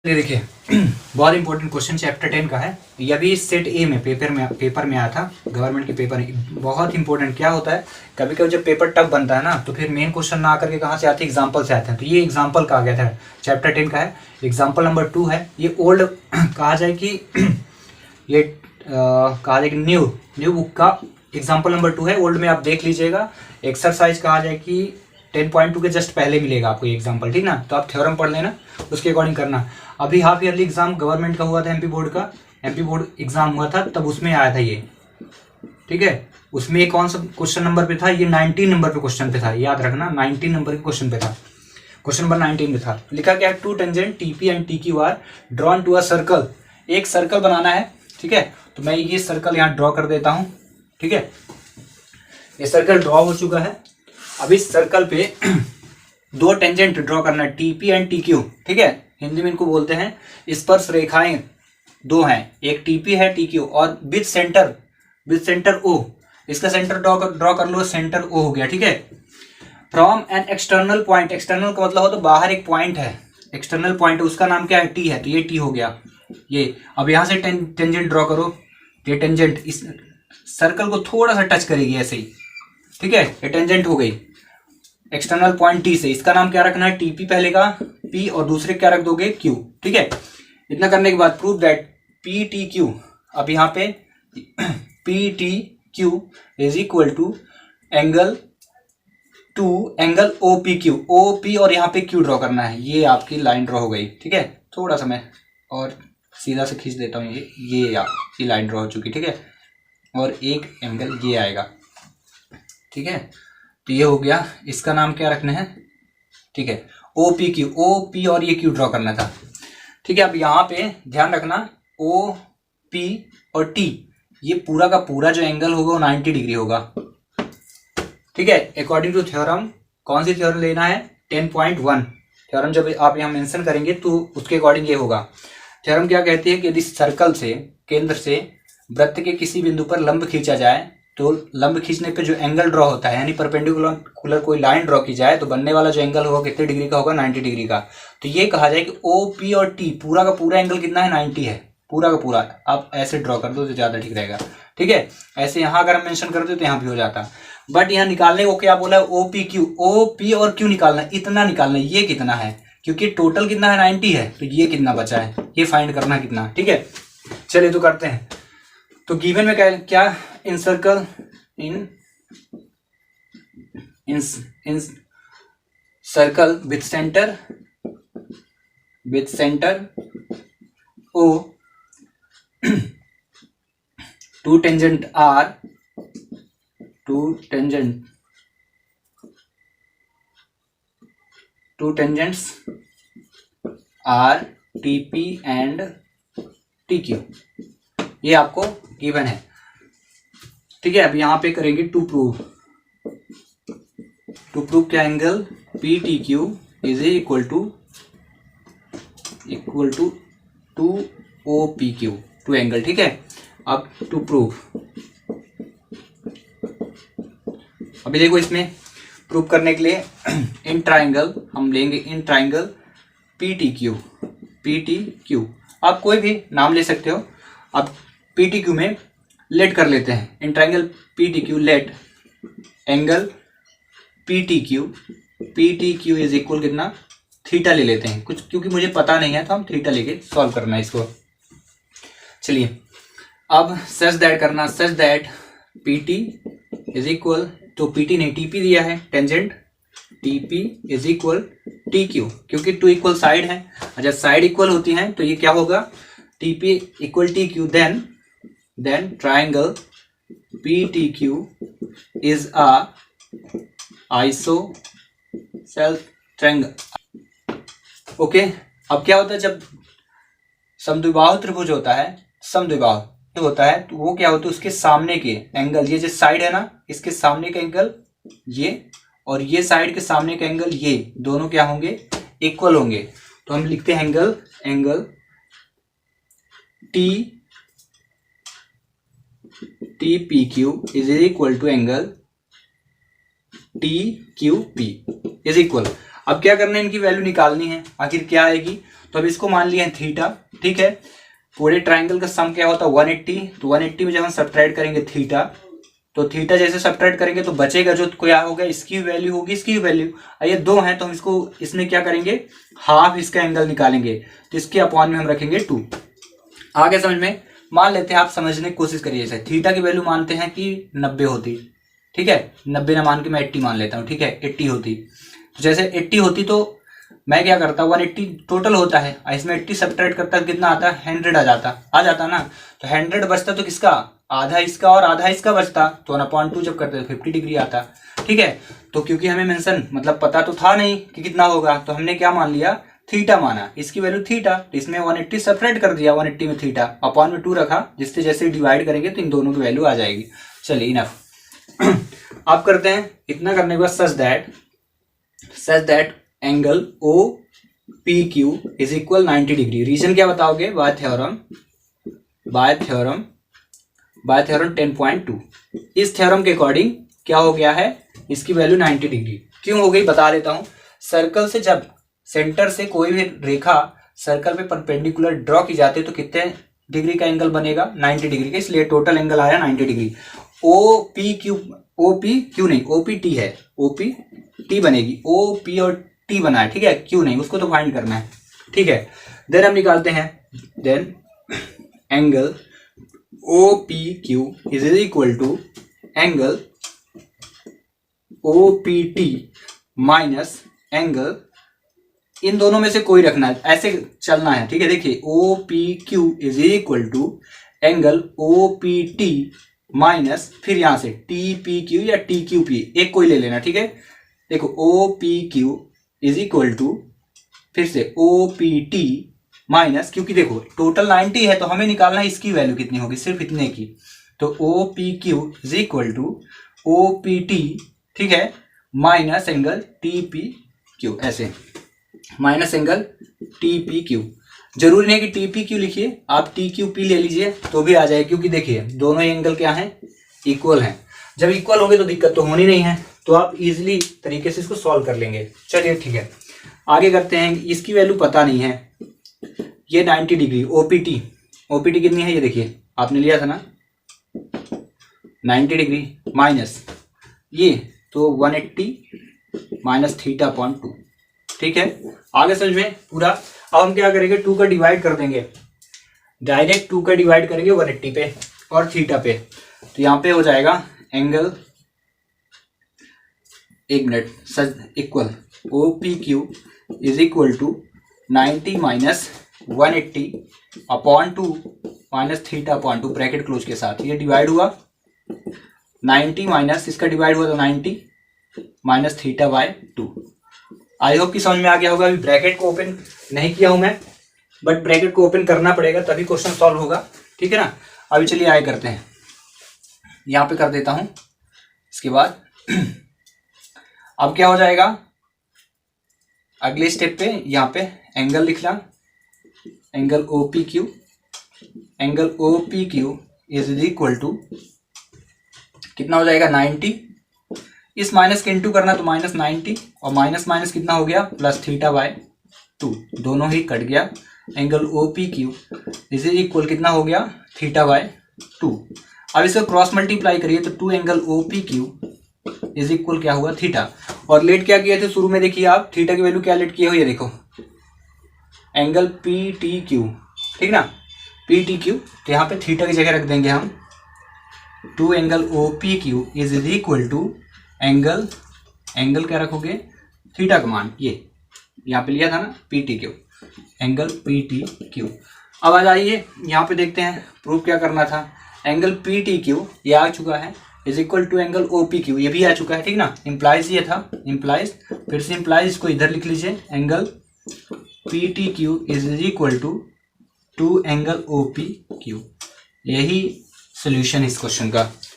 ये देखिए बहुत इंपॉर्टेंट क्वेश्चन चैप्टर 10 का है। यह भी सेट ए में पेपर में आया था, गवर्नमेंट के पेपर में। बहुत इंपॉर्टेंट क्या होता है, कभी कभी जब पेपर टफ बनता है ना तो फिर मेन क्वेश्चन ना आकर के कहाँ से आते हैं, एग्जाम्पल से आते हैं। तो ये एग्जाम्पल का आ गया था, चैप्टर 10 का है, एग्जाम्पल नंबर 2 है। ये ओल्ड कहा जाए कि ये कहा जाए कि न्यू बुक का एग्जाम्पल नंबर 2 है। ओल्ड में आप देख लीजिएगा। एक्सरसाइज कहा जाए कि 10.2 के जस्ट पहले मिलेगा आपको ये एग्जाम्पल, ठीक ना। तो आप थ्योरम पढ़ लेना, उसके अकॉर्डिंग करना। अभी हाफ ईयरली एग्जाम गवर्नमेंट का हुआ था, एमपी बोर्ड एग्जाम हुआ था, तब उसमें आया था ये, ठीक है। उसमें कौन सा क्वेश्चन नंबर पे था, ये 19 नंबर पे क्वेश्चन पे था, याद रखना 19 नंबर के क्वेश्चन पे था। क्वेश्चन नंबर 19 पे था, लिखा क्या है, two tangent TP and TQ are drawn to a circle. एक सर्कल बनाना है, ठीक है। तो मैं ये सर्कल यहाँ ड्रॉ कर देता हूँ, ठीक है। ये सर्कल ड्रॉ हो चुका है। अब इस सर्कल पे दो टेंजेंट ड्रॉ करना है, टीपी एंड टीक्यू, ठीक है। हिंदी में इनको बोलते हैं स्पर्श रेखाएं, दो हैं, एक टीपी है टीक्यू, और विद सेंटर ओ। इसका सेंटर ड्रॉ कर लो, सेंटर ओ हो गया, ठीक है। From an external point, external का मतलब हो तो बाहर एक पॉइंट है, एक्सटर्नल पॉइंट है, उसका नाम क्या है, टी है, तो ये टी हो गया ये। अब यहां से टेंजेंट ड्रॉ करो। ये टेंजेंट इस सर्कल को थोड़ा सा टच करेगी ऐसे ही, ठीक है। ये टेंजेंट हो गई एक्सटर्नल पॉइंट टी से। इसका नाम क्या रखना है, टीपी पहले का, पी, और दूसरे क्या रख दोगे, क्यू, ठीक है। इतना करने के बाद prove that P T Q, अब यहाँ पे P T Q is equal to angle O P Q, O P और यहाँ पे क्यू ड्रॉ करना है। ये आपकी लाइन ड्रॉ हो गई, ठीक है। थोड़ा सा मैं और सीधा से खींच देता हूँ, ये लाइन ड्रॉ हो चुकी, ठीक है। और एक एंगल ये आएगा, ठीक है। तो ये हो गया, इसका नाम क्या रखना है, ठीक है, O P Q, O P और ये क्यू ड्रॉ करना था, ठीक है। अब यहाँ पे ध्यान रखना, ओ पी और टी, ये पूरा का पूरा जो एंगल होगा वो 90 डिग्री होगा, ठीक है। अकॉर्डिंग टू थ्योरम, कौन सी थ्योरम लेना है, 10.1 थ्योरम जब आप यहाँ मेंशन करेंगे तो उसके अकॉर्डिंग ये होगा। थ्योरम क्या कहती है कि यदि सर्कल से, केंद्र से वृत्त के किसी बिंदु पर लंब खींचा जाए, तो लंब खींचने पे जो एंगल ड्रॉ होता है, यानी परपेंडिकुलर कोई लाइन ड्रॉ की जाए, तो बनने वाला जो एंगल होगा कितने डिग्री का होगा, 90 डिग्री का। तो ये कहा जाए कि ओ पी और टी पूरा का पूरा एंगल कितना है, 90 है, पूरा का पूरा। आप ऐसे ड्रॉ कर दो तो ज्यादा ठीक रहेगा, ठीक है। ऐसे यहाँ अगर हम मेंशन करते तो यहाँ भी हो जाता, बट यहाँ निकालने को क्या बोला है, O P Q, O P और क्यू निकालना, इतना निकालना, ये कितना है, क्योंकि टोटल कितना है, 90 है, तो ये कितना बचा है, ये फाइंड करना कितना, ठीक है। चलिए तो करते हैं। तो गिवन में क्या इन circle in circle with center O, two tangents are TP and TQ, ये आपको गिवन है, ठीक है। अब यहां पे करेंगे टू प्रूव क्या, angle P T Q is equal to two O P Q, two angle, ठीक है। अब टू प्रूव, अभी देखो इसमें प्रूव करने के लिए इन ट्राइंगल हम लेंगे, in triangle P T Q, आप कोई भी नाम ले सकते हो। अब पी टी क्यू में लेट कर लेते हैं, in triangle P T Q let angle P T Q is equal कितना, थीटा ले लेते हैं कुछ, क्योंकि मुझे पता नहीं है तो हम थीटा लेके सॉल्व करना है इसको। चलिए अब सच दैट करना, such that P T is equal, तो पी टी नहीं टीपी दिया है, tangent TP is equal T Q, क्योंकि टू इक्वल साइड है, जब साइड इक्वल होती हैं तो ये क्या होगा, TP equal T Q, then triangle PTQ is a isosceles triangle, okay. अब क्या होता है, जब समद्विबाहु त्रिभुज होता है, समद्विबाहु होता है, तो वो क्या होता है, उसके सामने के एंगल, ये जो साइड है ना, इसके सामने का एंगल ये, और ये साइड के सामने का एंगल ये, दोनों क्या होंगे, इक्वल होंगे। तो हम लिखते हैं angle T P Q is equal to angle T Q P is equal. अब क्या करना है, इनकी वैल्यू निकालनी है, आखिर क्या आएगी। तो अब इसको मान लिया है थीटा, ठीक है। पूरे ट्राइंगल का सम क्या होता है 180, तो 180 में जब हम सब्ट्रैक्ट करेंगे थीटा, तो थीटा जैसे सब्ट्रैक्ट करेंगे तो बचेगा जो क्या होगा, इसकी वैल्यू होगी, इसकी वैल्यू। ये 2 है तो हम इसको इसमें क्या करेंगे, हाफ इसका एंगल निकालेंगे, तो इसके अपॉन में हम रखेंगे 2। आगे समझ में, मान लेते हैं, आप समझने की कोशिश करिए। जैसे थीटा की वैल्यू मानते हैं कि 90 होती, ठीक है, 90 ना मान के मैं 80 मान लेता हूँ, ठीक है, 80 होती। तो जैसे 80 होती तो मैं क्या करता, 180 टोटल होता है, इसमें 80 सब्ट्रैक्ट करता कितना आता है, 100 आ जाता ना। तो 100 बचता तो किसका, आधा इसका और आधा इसका बचता, तो 1/2 जब करते तो 50 डिग्री आता, ठीक है। तो क्योंकि हमें मेंशन मतलब पता तो था नहीं कि कितना होगा, तो हमने क्या मान लिया, थीटा माना, इसकी वैल्यू थीटा, तो इसमें 180 सब्ट्रैक्ट कर दिया, 180 में थीटा, अपॉन में 2 रखा, जिससे जैसे डिवाइड करेंगे तो इन दोनों की वैल्यू आ जाएगी। चलिए इनफ। आप करते हैं, इतना करने के बाद such that angle O P Q is equal 90 degree. Reason क्या बताओगे, बाय थ्योरम 10.2। इस थ्योरम के अकॉर्डिंग क्या हो गया है, इसकी वैल्यू 90 डिग्री क्यों हो गई, बता देता हूं। सर्कल से जब सेंटर से कोई भी रेखा सर्कल पे परपेंडिकुलर ड्रॉ की जाती है तो कितने डिग्री का एंगल बनेगा, 90 डिग्री का, इसलिए टोटल एंगल आया 90 डिग्री। ओ पी क्यू नहीं, OPT है, OPT बनेगी, OP और T बना है, ठीक है, क्यू नहीं, उसको तो फाइंड करना है, ठीक है। देन हम निकालते हैं, then angle OPQ is equal to angle OPT minus angle, इन दोनों में से कोई रखना है, ऐसे चलना है, ठीक है। देखिए OPQ is equal to angle OPT minus, फिर यहां से TPQ या TQP, एक कोई ले लेना, ठीक है। देखो OPQ इज इक्वल टू फिर से OPT माइनस, क्योंकि देखो टोटल 90 है तो हमें निकालना है इसकी वैल्यू कितनी होगी, सिर्फ इतने की, तो OPQ is equal to OPT, ठीक है, माइनस एंगल TPQ, ऐसे माइनस एंगल TPQ। जरूरी नहीं कि TPQ लिखिए, आप TQP ले लीजिए तो भी आ जाए, क्योंकि देखिए दोनों एंगल क्या हैं, इक्वल हैं। जब इक्वल होंगे तो दिक्कत तो होनी नहीं है, तो आप इजीली तरीके से इसको सॉल्व कर लेंगे। चलिए ठीक है, आगे करते हैं। इसकी वैल्यू पता नहीं है, ये 90 डिग्री OPT कितनी है, ये देखिए आपने लिया था ना 90 डिग्री माइनस ये, तो 180 माइनस θ/2, ठीक है। आगे समझ में पूरा। अब हम क्या करेंगे, 2 का डिवाइड कर देंगे, डायरेक्ट 2 का डिवाइड करेंगे 180 पे और थीटा पे, तो यहाँ पे हो जाएगा एंगल, एक minute, such equal OPQ is equal to 90 minus 180/2 minus θ/2 bracket close के साथ, ये डिवाइड हुआ 90 माइनस इसका डिवाइड हुआ तो 90 माइनस θ/2। आई होप कि समझ में आ गया होगा। अभी ब्रैकेट को ओपन नहीं किया हूं मैं, बट ब्रैकेट को ओपन करना पड़ेगा तभी क्वेश्चन सॉल्व होगा, ठीक है ना। अभी चलिए आगे करते हैं, यहाँ पे कर देता हूं। इसके बाद अब क्या हो जाएगा, अगले स्टेप पे यहाँ पे एंगल लिखना, angle OPQ is equal to कितना हो जाएगा 90, इस माइनस के इंटू करना तो माइनस 90 और माइनस माइनस कितना हो गया प्लस θ/2, दोनों ही कट गया। एंगल OPQ इज इक्वल कितना हो गया θ/2। अब इसको क्रॉस मल्टीप्लाई करिए तो 2 एंगल OPQ इज इक्वल क्या हुआ थीटा, और लेट क्या किए थे शुरू में, देखिए आप थीटा की वैल्यू क्या लेट किए हो, ये देखो एंगल PTQ, ठीक ना, PTQ, तो यहाँ पे थीटा की जगह रख देंगे हम 2 angle OPQ is equal to angle क्या रखोगे, थीटा का मान, ये यहाँ पे लिया था ना PTQ, एंगल PTQ। अब आ जाइए यहाँ पे देखते हैं प्रूफ क्या करना था। एंगल PTQ ये आ चुका है is equal to angle OPQ, ये भी आ चुका है, ठीक ना, इम्प्लाइज ये था, इम्प्लाइज, फिर से इम्प्लाइज, इसको इधर लिख लीजिए, angle PTQ is equal to 2 angle OPQ। यही सोल्यूशन इस क्वेश्चन का।